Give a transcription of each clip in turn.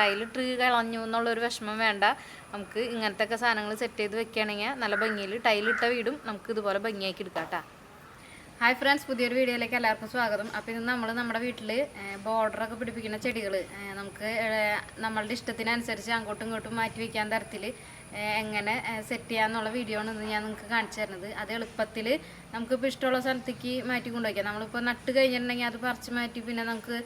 ടൈലിട്ട് കളഞ്ഞു എന്നുള്ളൊരു വിഷമം വേണ്ട. നമുക്ക് ഇങ്ങനത്തെ ഒക്കെ സാധനങ്ങൾ സെറ്റ് ചെയ്ത് വെക്കുകയാണെങ്കിൽ നല്ല ഭംഗിയിൽ ടൈലിട്ട വീടും നമുക്ക് ഇതുപോലെ ഭംഗിയാക്കി എടുക്കാം കേട്ടോ. ഹായ് ഫ്രണ്ട്സ്, പുതിയൊരു വീഡിയോയിലേക്ക് എല്ലാവർക്കും സ്വാഗതം. അപ്പോൾ ഇന്ന് നമ്മൾ നമ്മുടെ വീട്ടിൽ ബോർഡറൊക്കെ പിടിപ്പിക്കുന്ന ചെടികൾ നമുക്ക് നമ്മളുടെ ഇഷ്ടത്തിനനുസരിച്ച് അങ്ങോട്ടും ഇങ്ങോട്ടും മാറ്റി വയ്ക്കാൻ തരത്തിൽ എങ്ങനെ സെറ്റ് ചെയ്യാമെന്നുള്ള വീഡിയോ ആണ് ഇന്ന് ഞാൻ നിങ്ങൾക്ക് കാണിച്ചു തരുന്നത്. അത് എളുപ്പത്തിൽ നമുക്കിപ്പോൾ ഇഷ്ടമുള്ള സ്ഥലത്തേക്ക് മാറ്റി കൊണ്ടുവയ്ക്കാം. നമ്മളിപ്പോൾ നട്ട് കഴിഞ്ഞിട്ടുണ്ടെങ്കിൽ അത് പറിച്ച് മാറ്റി പിന്നെ നമുക്ക്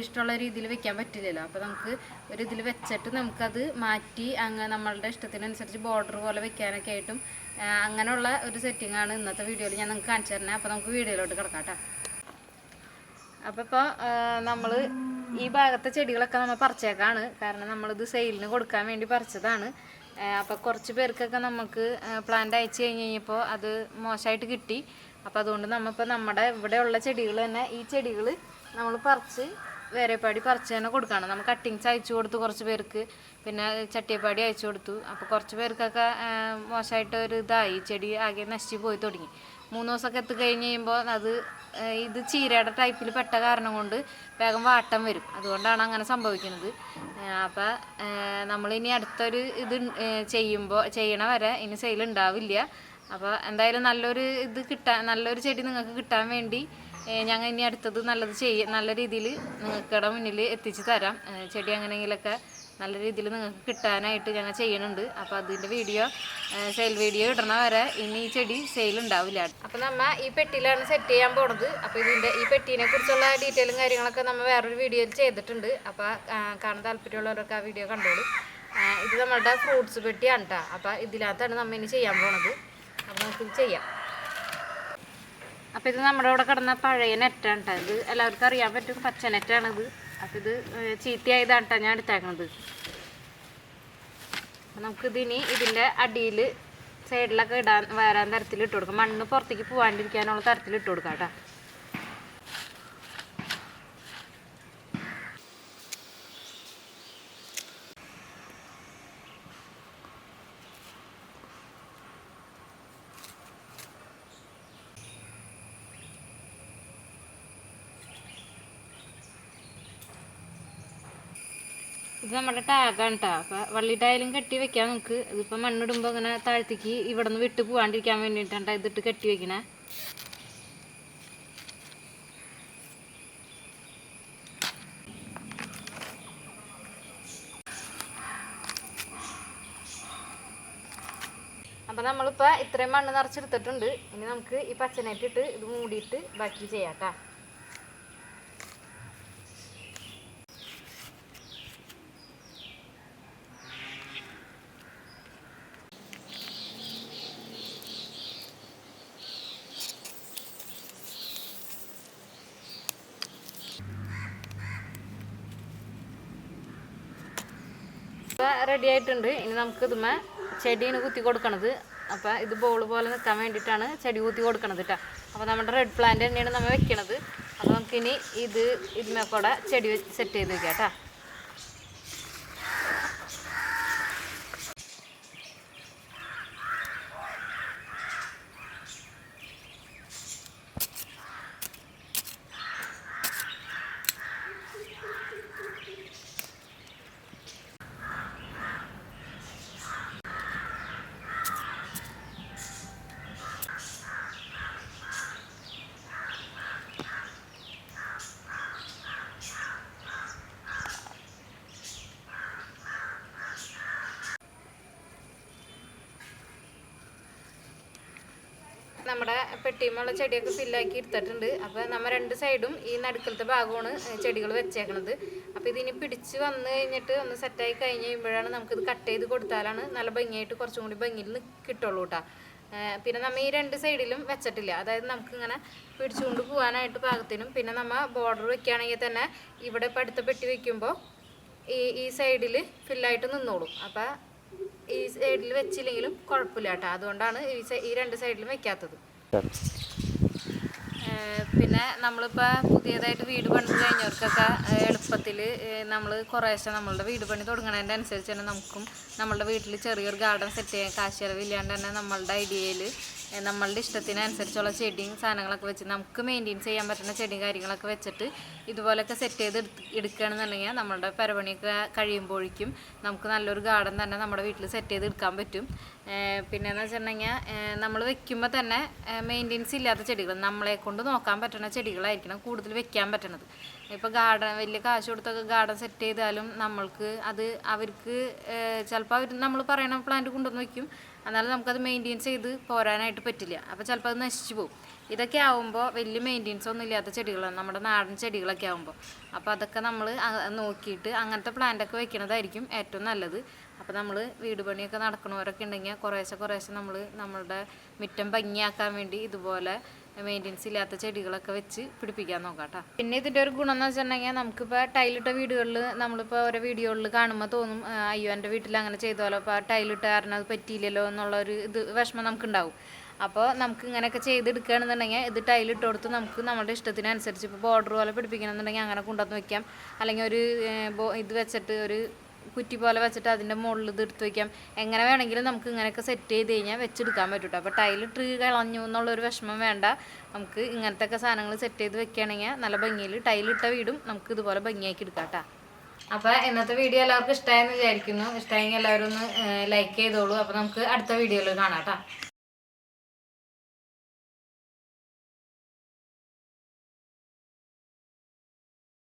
ഇഷ്ടമുള്ള രീതിയിൽ വെക്കാൻ പറ്റില്ലല്ലോ. അപ്പോൾ നമുക്ക് ഒരു ഇതിൽ വെച്ചിട്ട് നമുക്കത് മാറ്റി നമ്മളുടെ ഇഷ്ടത്തിനനുസരിച്ച് ബോർഡർ പോലെ വെക്കാനൊക്കെ ആയിട്ടും അങ്ങനെയുള്ള ഒരു സെറ്റിങ്ങാണ് ഇന്നത്തെ വീഡിയോയിൽ ഞാൻ നിങ്ങൾക്ക് കാണിച്ചു തരുന്നത്. അപ്പോൾ നമുക്ക് വീഡിയോയിലോട്ട് കിടക്കാം കേട്ടോ. അപ്പോൾ നമ്മൾ ഈ ഭാഗത്തെ ചെടികളൊക്കെ നമ്മൾ പറിച്ചേക്കാണ്. കാരണം നമ്മളിത് സെയിലിന് കൊടുക്കാൻ വേണ്ടി പറിച്ചതാണ്. അപ്പോൾ കുറച്ച് പേർക്കൊക്കെ നമുക്ക് പ്ലാന്റ് അയച്ചു കഴിഞ്ഞപ്പോൾ അത് മോശമായിട്ട് കിട്ടി. അപ്പോൾ അതുകൊണ്ട് നമ്മളിപ്പോൾ നമ്മുടെ ഇവിടെയുള്ള ചെടികൾ തന്നെ ഈ ചെടികൾ നമ്മൾ പറിച്ച് വേറെപ്പാടി പറിച്ച് തന്നെ കൊടുക്കുകയാണ്. നമ്മൾ കട്ടിങ്സ് അയച്ചു കൊടുത്തു കുറച്ച് പേർക്ക്, പിന്നെ ചട്ടിയപ്പാടി അയച്ചു കൊടുത്തു. അപ്പോൾ കുറച്ച് പേർക്കൊക്കെ മോശമായിട്ട് ഒരു ഇതായി, ചെടി ആകെ നശിച്ച് പോയി തുടങ്ങി. 3 ദിവസമൊക്കെ എത്തിക്കഴിഞ്ഞ് കഴിയുമ്പോൾ ഇത് ചീരയുടെ ടൈപ്പിൽ പെട്ട കാരണം കൊണ്ട് വേഗം വാട്ടം വരും. അതുകൊണ്ടാണ് അങ്ങനെ സംഭവിക്കുന്നത്. അപ്പോൾ നമ്മളിനി അടുത്തൊരു ഇത് ചെയ്യണ വരെ ഇനി സെയിൽ ഉണ്ടാവില്ല. അപ്പോൾ എന്തായാലും നല്ലൊരു ചെടി നിങ്ങൾക്ക് കിട്ടാൻ വേണ്ടി ഞങ്ങൾ ഇനി അടുത്തത് നല്ല രീതിയിൽ നിങ്ങൾക്കിടെ മുന്നിൽ എത്തിച്ച് തരാം. ചെടി എങ്ങനെയെങ്കിലൊക്കെ നല്ല രീതിയിൽ നിങ്ങൾക്ക് കിട്ടാനായിട്ട് ഞങ്ങൾ ചെയ്യുന്നുണ്ട്. അപ്പോൾ അതിൻ്റെ സെയിൽ വീഡിയോ ഇടണ വരെ ഇനി ഈ ചെടി സെയിൽ ഉണ്ടാവില്ല. അപ്പോൾ നമ്മൾ ഈ പെട്ടിയിലാണ് സെറ്റ് ചെയ്യാൻ പോണത്. അപ്പോൾ ഈ പെട്ടീനെ കുറിച്ചുള്ള ഡീറ്റെയിലും കാര്യങ്ങളൊക്കെ നമ്മൾ വേറൊരു വീഡിയോയിൽ ചെയ്തിട്ടുണ്ട്. അപ്പോൾ കാണാൻ താല്പര്യമുള്ളവരൊക്കെ ആ വീഡിയോ കണ്ടോളൂ. ഇത് നമ്മളുടെ ഫ്രൂട്ട്സ് പെട്ടിയാണ് കേട്ടോ. അപ്പോൾ ഇതിനകത്താണ് നമ്മൾ ഇനി ചെയ്യാൻ പോണത്. അപ്പോൾ നമുക്കിത് ചെയ്യാം. അപ്പോൾ ഇത് നമ്മുടെ ഇവിടെ കിടന്ന പഴയ നെറ്റാണ് കേട്ടോ. ഇത് എല്ലാവർക്കും അറിയാൻ പറ്റും, പച്ച നെറ്റാണിത്. അപ്പോൾ ഇത് ചീത്തയായതാണ് കേട്ടോ ഞാൻ എടുത്തേക്കണത്. അപ്പോൾ നമുക്കിതിനി ഇതിൻ്റെ അടിയിൽ സൈഡിലൊക്കെ വരാൻ തരത്തിൽ ഇട്ട് കൊടുക്കാം. മണ്ണ് പുറത്തേക്ക് പോകാണ്ടിരിക്കാനുള്ള തരത്തിൽ ഇട്ട് കൊടുക്കാം കേട്ടോ. ഇത് നമ്മുടെ ടാഗാണ് കേട്ടോ. അപ്പോൾ വള്ളി ടൈലും കെട്ടി വെക്കാം നമുക്ക്. ഇതിപ്പോൾ മണ്ണിടുമ്പോൾ അങ്ങനെ താഴത്തേക്ക് ഇവിടെ നിന്ന് വിട്ട് പോകാണ്ടിരിക്കാൻ വേണ്ടിയിട്ടാണ് ഇതിട്ട് കെട്ടി വെക്കണേ. അപ്പോൾ നമ്മളിപ്പോൾ ഇത്രയും മണ്ണ് നിറച്ചെടുത്തിട്ടുണ്ട്. ഇനി നമുക്ക് ഈ പച്ചനെറ്റിട്ട് ഇത് മൂടിയിട്ട് ബാക്കി ചെയ്യാം കേട്ടോ. റെഡി ആയിട്ടുണ്ട്. ഇനി നമുക്ക് ഇതുമേ ചെടീന് കുത്തി കൊടുക്കണത്. അപ്പോൾ ഇത് ബോൾ പോലെ നിൽക്കാൻ വേണ്ടിയിട്ടാണ് ചെടി കുത്തി കൊടുക്കണത് കേട്ടോ. അപ്പോൾ നമ്മുടെ റെഡ് പ്ലാന്റ് തന്നെയാണ് നമ്മൾ വെക്കണത്. അപ്പോൾ നമുക്കിനി ഇതിമേ കൂടെ ചെടി സെറ്റ് ചെയ്ത് വെക്കാം കേട്ടോ. നമ്മുടെ പെട്ടിയുമുള്ള ചെടിയൊക്കെ ഫില്ലാക്കി എടുത്തിട്ടുണ്ട്. അപ്പോൾ നമ്മൾ 2 സൈഡും ഈ നടുക്കലത്തെ ഭാഗമാണ് ചെടികൾ വെച്ചേക്കണത്. അപ്പോൾ ഇതിനി പിടിച്ച് വന്നു കഴിഞ്ഞിട്ട് ഒന്ന് സെറ്റായി കഴിഞ്ഞ് കഴിയുമ്പോഴാണ് നമുക്കിത് കട്ട് ചെയ്ത് കൊടുത്താലാണ് നല്ല ഭംഗിയായിട്ട് കുറച്ചും കൂടി ഭംഗിയിൽ കിട്ടുള്ളൂ കേട്ടോ. പിന്നെ നമ്മൾ ഈ 2 സൈഡിലും വെച്ചിട്ടില്ല. അതായത് നമുക്കിങ്ങനെ പിടിച്ചുകൊണ്ട് പോകാനായിട്ട് പാകത്തിനും, പിന്നെ നമ്മൾ ബോർഡർ വെക്കുകയാണെങ്കിൽ തന്നെ ഇവിടെ ഇപ്പോൾ അടുത്ത പെട്ടി വെക്കുമ്പോൾ ഈ സൈഡിൽ ഫില്ലായിട്ട് നിന്നോളും. അപ്പോൾ ഈ സൈഡിൽ വെച്ചില്ലെങ്കിലും കുഴപ്പമില്ല കേട്ടോ. അതുകൊണ്ടാണ് ഈ 2 സൈഡിലും വെക്കാത്തത്. പിന്നെ പിന്നെ നമ്മളിപ്പോൾ പുതിയതായിട്ട് വീട് പണിത് കഴിഞ്ഞവർക്കൊക്കെ എളുപ്പത്തിൽ നമ്മൾ കുറേശ്ശെ നമ്മളുടെ വീട് പണി തുടങ്ങുന്നതിൻ്റെ അനുസരിച്ച് തന്നെ നമുക്കും നമ്മളുടെ വീട്ടിൽ ചെറിയൊരു ഗാർഡൻ സെറ്റ് ചെയ്യാൻ കാശ് ചിലവില്ലാണ്ട് തന്നെ നമ്മളുടെ ഐഡിയയിൽ നമ്മളുടെ ഇഷ്ടത്തിനനുസരിച്ചുള്ള ചെടിയും സാധനങ്ങളൊക്കെ വെച്ച് നമുക്ക് മെയിൻറ്റെയിൻസ് ചെയ്യാൻ പറ്റുന്ന ചെടിയും കാര്യങ്ങളൊക്കെ വെച്ചിട്ട് ഇതുപോലെയൊക്കെ സെറ്റ് ചെയ്ത് എടുക്കുകയാണെന്നുണ്ടെങ്കിൽ നമ്മളുടെ പരപണിയൊക്കെ കഴിയുമ്പോഴേക്കും നമുക്ക് നല്ലൊരു ഗാർഡൻ തന്നെ നമ്മുടെ വീട്ടിൽ സെറ്റ് ചെയ്ത് എടുക്കാൻ പറ്റും. പിന്നെയെന്ന് വെച്ചിട്ടുണ്ടെങ്കിൽ നമ്മൾ വെക്കുമ്പോൾ തന്നെ മെയിൻറ്റെയിൻസ് ഇല്ലാത്ത ചെടികൾ നമ്മളെ കൊണ്ട് നോക്കാൻ പറ്റുന്ന ചെടികളായിരിക്കണം കൂടുതൽ വെക്കാൻ പറ്റണത്. ഇപ്പോൾ ഗാർഡൻ വലിയ കാശ് കൊടുത്തൊക്കെ ഗാർഡൻ സെറ്റ് ചെയ്താലും നമ്മൾക്ക് അത് അവർക്ക് ചിലപ്പോൾ അവർ നമ്മൾ പറയണ പ്ലാന്റ് കൊണ്ടുവന്ന് വയ്ക്കും, എന്നാലും നമുക്കത് മെയിൻറ്റെയിൻസ് ചെയ്ത് പോരാനായിട്ട് പറ്റില്ല. അപ്പോൾ ചിലപ്പോൾ അത് നശിച്ചു പോകും. ഇതൊക്കെ ആകുമ്പോൾ വലിയ മെയിൻറ്റെയിൻസ് ഒന്നും ഇല്ലാത്ത ചെടികളാണ് നമ്മുടെ നാടൻ ചെടികളൊക്കെ ആകുമ്പോൾ. അപ്പോൾ അതൊക്കെ നമ്മൾ നോക്കിയിട്ട് അങ്ങനത്തെ പ്ലാന്റൊക്കെ വെക്കണതായിരിക്കും ഏറ്റവും നല്ലത്. അപ്പോൾ നമ്മൾ വീട് പണിയൊക്കെ നടക്കണവരൊക്കെ ഉണ്ടെങ്കിൽ കുറേശ്ശെ നമ്മൾ നമ്മളുടെ മുറ്റം ഭംഗിയാക്കാൻ വേണ്ടി ഇതുപോലെ മെയിൻറ്റെയിൻസ് ഇല്ലാത്ത ചെടികളൊക്കെ വെച്ച് പിടിപ്പിക്കാൻ നോക്കാം കേട്ടോ. പിന്നെ ഇതിൻ്റെ ഒരു ഗുണം എന്ന് വെച്ചിട്ടുണ്ടെങ്കിൽ നമുക്കിപ്പോൾ ടൈലിട്ട വീടുകളിൽ നമ്മളിപ്പോൾ ഓരോ വീഡിയോകളിൽ കാണുമ്പോൾ തോന്നും അയ്യോ എൻ്റെ വീട്ടിൽ അങ്ങനെ ചെയ്തോലോ, അപ്പോൾ ടൈലിട്ട കാരണം അത് പറ്റിയില്ലല്ലോ എന്നുള്ളൊരു വിഷമം നമുക്കുണ്ടാവും. അപ്പോൾ നമുക്ക് ഇങ്ങനെയൊക്കെ ചെയ്തെടുക്കുകയാണെന്നുണ്ടെങ്കിൽ ഇത് ടൈലിട്ട് കൊടുത്ത് നമുക്ക് നമ്മുടെ ഇഷ്ടത്തിനനുസരിച്ച് ഇപ്പോൾ ബോർഡർ പോലെ പിടിപ്പിക്കണമെന്നുണ്ടെങ്കിൽ അങ്ങനെ കൊണ്ടുവന്ന് വയ്ക്കാം. അല്ലെങ്കിൽ ഒരു ഇത് വെച്ചിട്ട് ഒരു കുറ്റി പോലെ വെച്ചിട്ട് അതിൻ്റെ മുകളിൽ ഇത് എടുത്ത് വയ്ക്കാം. എങ്ങനെ വേണമെങ്കിലും നമുക്ക് ഇങ്ങനെയൊക്കെ സെറ്റ് ചെയ്ത് കഴിഞ്ഞാൽ വെച്ചെടുക്കാൻ പറ്റും. അപ്പോൾ ടൈലിട്ട് കളഞ്ഞു എന്നുള്ളൊരു വിഷമം വേണ്ട. നമുക്ക് ഇങ്ങനത്തെ സാധനങ്ങൾ സെറ്റ് ചെയ്ത് വെക്കുകയാണെങ്കിൽ നല്ല ഭംഗിയിൽ ടൈലിട്ട വീടും നമുക്ക് ഇതുപോലെ ഭംഗിയാക്കി എടുക്കാം കേട്ടോ. അപ്പോൾ ഇന്നത്തെ വീഡിയോ എല്ലാവർക്കും ഇഷ്ടമായെന്ന് വിചാരിക്കുന്നു. ഇഷ്ടമായെങ്കിൽ എല്ലാവരും ഒന്ന് ലൈക്ക് ചെയ്തോളൂ. അപ്പോൾ നമുക്ക് അടുത്ത വീഡിയോയിൽ കാണാം കേട്ടോ.